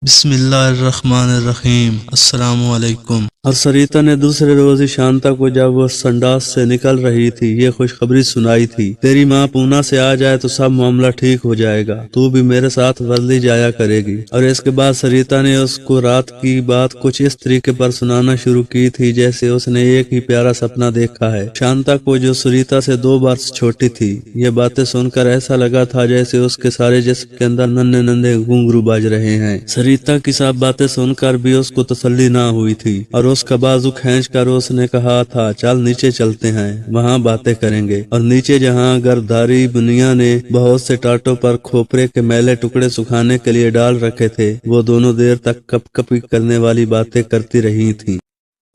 بسم اللہ الرحمن الرحیم۔ السلام علیکم۔ اور سریتا نے دوسرے روز ہی شانتا کو جب وہ سنڈاس سے نکل رہی تھی یہ خوشخبری سنائی تھی، تیری ماں پونا سے آ جائے تو سب معاملہ ٹھیک ہو جائے گا، تو بھی میرے ساتھ ورلی جایا کرے گی۔ اور اس کے بعد سریتا نے اس کو رات کی بات کچھ اس طریقے پر سنانا شروع کی تھی جیسے اس نے ایک ہی پیارا سپنا دیکھا ہے۔ شانتا کو جو سریتا سے 2 برس چھوٹی تھی، یہ باتیں سن کر ایسا لگا تھا جیسے اس کے سارے جسم کے اندر ننھے ننھے گھنگرو بج رہے ہیں۔ سریتا کی سب باتیں سن کر بھی اس کو تسلی نہ ہوئی تھی اور اس کا بازو کھینچ کر اس نے کہا تھا، چل نیچے چلتے ہیں، وہاں باتیں کریں گے۔ اور نیچے جہاں گردھاری بنیا نے بہت سے ٹاٹوں پر کھوپرے کے میلے ٹکڑے سکھانے کے لیے ڈال رکھے تھے، وہ دونوں دیر تک کپ کپی کرنے والی باتیں کرتی رہی تھیں۔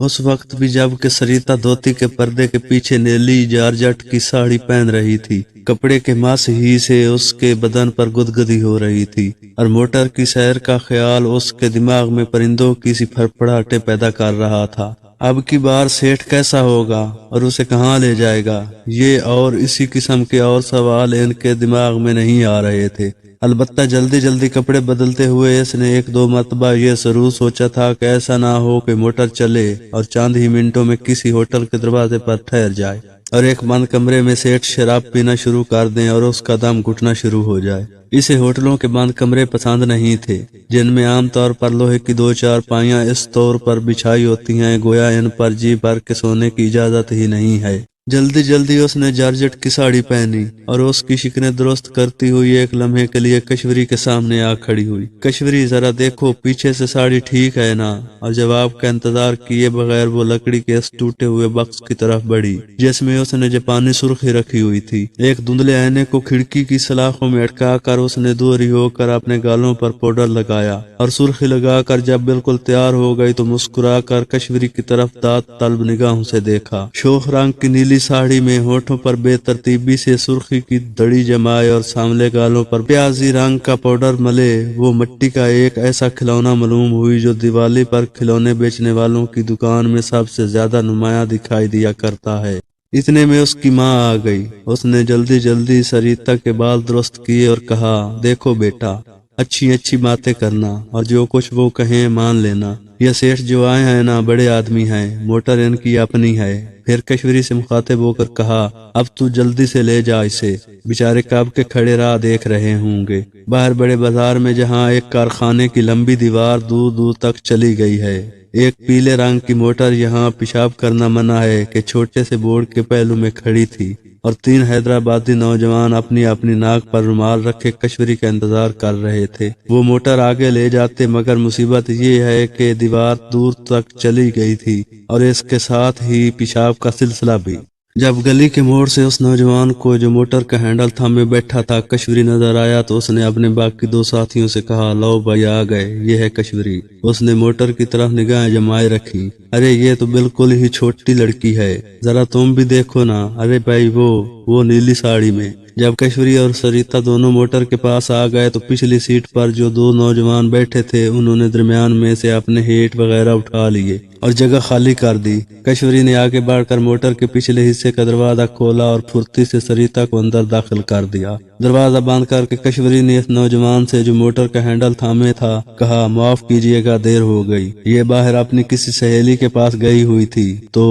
اس وقت بھی جب کہ سریتا دھوتی کے پردے کے پیچھے نیلی جارجٹ کی ساڑی پہن رہی تھی، کپڑے کے ماس ہی سے اس کے بدن پر گدگدی ہو رہی تھی اور موٹر کی سیر کا خیال اس کے دماغ میں پرندوں کی سی پھڑپڑاہٹیں پیدا کر رہا تھا۔ اب کی بار سیٹھ کیسا ہوگا اور اسے کہاں لے جائے گا، یہ اور اسی قسم کے اور سوال ان کے دماغ میں نہیں آ رہے تھے۔ البتہ جلدی جلدی کپڑے بدلتے ہوئے اس نے 1-2 مرتبہ یہ ضرور سوچا تھا کہ ایسا نہ ہو کہ موٹر چلے اور چند ہی منٹوں میں کسی ہوٹل کے دروازے پر ٹھہر جائے اور ایک بند کمرے میں سیٹھ شراب پینا شروع کر دیں اور اس کا دم گھٹنا شروع ہو جائے۔ اسے ہوٹلوں کے بند کمرے پسند نہیں تھے جن میں عام طور پر لوہے کی 2 چارپائیاں اس طور پر بچھائی ہوتی ہیں گویا ان پر جی بھر کے سونے کی اجازت ہی نہیں ہے۔ جلدی جلدی اس نے جارجٹ کی ساڑی پہنی اور اس کی شکنیں درست کرتی ہوئی ایک لمحے کے لیے کشوری کے سامنے آ کھڑی ہوئی۔ کشوری ذرا دیکھو پیچھے سے ساڑی ٹھیک ہے نا؟ اور جواب کا انتظار کیے بغیر وہ لکڑی کے اس ٹوٹے ہوئے بکس کی طرف بڑھی جس میں اس نے جاپانی سرخی رکھی ہوئی تھی۔ ایک دھندلے آئینے کو کھڑکی کی سلاخوں میں اٹکا کر اس نے دوری ہو کر اپنے گالوں پر پاؤڈر لگایا اور سرخی لگا کر جب بالکل تیار ہو گئی تو مسکرا کر کشوری کی طرف داد طلب نگاہوں سے دیکھا۔ شوخ رنگ کی نیلی ساڑی میں ہونٹوں پر بے ترتیبی سے سرخی کی دڑی جمائے اور ساملے گالوں پر پیازی رنگ کا پاؤڈر ملے وہ مٹی کا ایک ایسا کھلونا معلوم ہوئی جو دیوالی پر کھلونے بیچنے والوں کی دکان میں سب سے زیادہ نمایاں دکھائی دیا کرتا ہے۔ اتنے میں اس کی ماں آ گئی۔ اس نے جلدی جلدی سریتا کے بال درست کیے اور کہا، دیکھو بیٹا، اچھی اچھی باتیں کرنا اور جو کچھ وہ کہیں مان لینا۔ یہ سیٹھ جو آئے ہیں نا بڑے آدمی ہیں، موٹر ان کی اپنی ہے۔ پھر کشوری سے مخاطب ہو کر کہا، اب تو جلدی سے لے جا اسے، بیچارے کب کے کھڑے راہ دیکھ رہے ہوں گے۔ باہر بڑے بازار میں جہاں ایک کارخانے کی لمبی دیوار دور دور تک چلی گئی ہے، ایک پیلے رنگ کی موٹر یہاں پیشاب کرنا منع ہے کہ چھوٹے سے بورڈ کے پہلو میں کھڑی تھی اور 3 حیدرآبادی نوجوان اپنی اپنی ناک پر رومال رکھے کشوری کا انتظار کر رہے تھے۔ وہ موٹر آگے لے جاتے مگر مصیبت یہ ہے کہ دیوار دور تک چلی گئی تھی اور اس کے ساتھ ہی پیشاب کا سلسلہ بھی۔ جب گلی کے موڑ سے اس نوجوان کو جو موٹر کا ہینڈل تھامے بیٹھا تھا کشوری نظر آیا تو اس نے اپنے باقی 2 ساتھیوں سے کہا، لو بھائی آ گئے، یہ ہے کشوری۔ اس نے موٹر کی طرف نگاہیں جمائے رکھی، ارے یہ تو بالکل ہی چھوٹی لڑکی ہے، ذرا تم بھی دیکھو نا، ارے بھائی وہ نیلی ساڑی میں۔ جب کشوری اور سریتا دونوں موٹر کے پاس آ گئے تو پچھلی سیٹ پر جو 2 نوجوان بیٹھے تھے انہوں نے درمیان میں سے اپنے ہیٹ وغیرہ اٹھا لیے اور جگہ خالی کر دی۔ کشوری نے آگے بڑھ کر موٹر کے پچھلے حصے کا دروازہ کھولا اور پھرتی سے سریتا کو اندر داخل کر دیا۔ دروازہ بند کر کے کشوری نے اس نوجوان سے جو موٹر کا ہینڈل تھامے تھا کہا، معاف کیجیے گا دیر ہو گئی، یہ باہر اپنی کسی سہیلی کے پاس گئی ہوئی تھی تو۔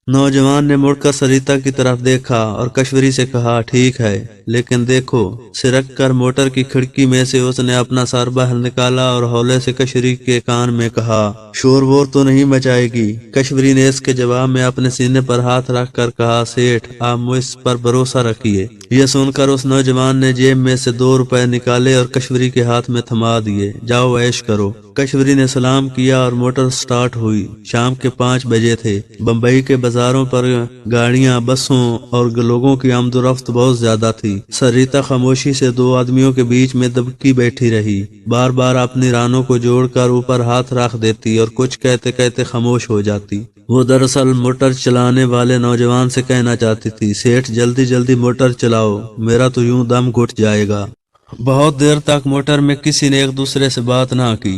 نوجوان نے مڑ کر سریتا کی طرف دیکھا اور کشوری سے کہا، ٹھیک ہے لیکن دیکھو۔ سرک کر موٹر کی کھڑکی میں سے اس نے اپنا سر باہر نکالا اور ہولے سے کشوری کے کان میں کہا، شور وور تو نہیں مچائے گی؟ کشوری نے اس کے جواب میں اپنے سینے پر ہاتھ رکھ کر کہا، سیٹھ آپ مجھ پر بھروسہ رکھیے۔ یہ سن کر اس نوجوان نے جیب میں سے 2 روپے نکالے اور کشوری کے ہاتھ میں تھما دیے، جاؤ عیش کرو۔ کشوری نے سلام کیا اور موٹر سٹارٹ ہوئی۔ شام کے 5 بجے تھے۔ بمبئی کے بازاروں پر گاڑیاں، بسوں اور لوگوں کی آمد و رفت بہت زیادہ تھی۔ سریتا خاموشی سے 2 آدمیوں کے بیچ میں دبکی بیٹھی رہی، بار بار اپنی رانوں کو جوڑ کر اوپر ہاتھ رکھ دیتی اور کچھ کہتے کہتے خاموش ہو جاتی۔ وہ دراصل موٹر چلانے والے نوجوان سے کہنا چاہتی تھی، سیٹھ جلدی جلدی موٹر چلاؤ، میرا تو یوں دم گھٹ جائے گا۔ بہت دیر تک موٹر میں کسی نے ایک دوسرے سے بات نہ کی۔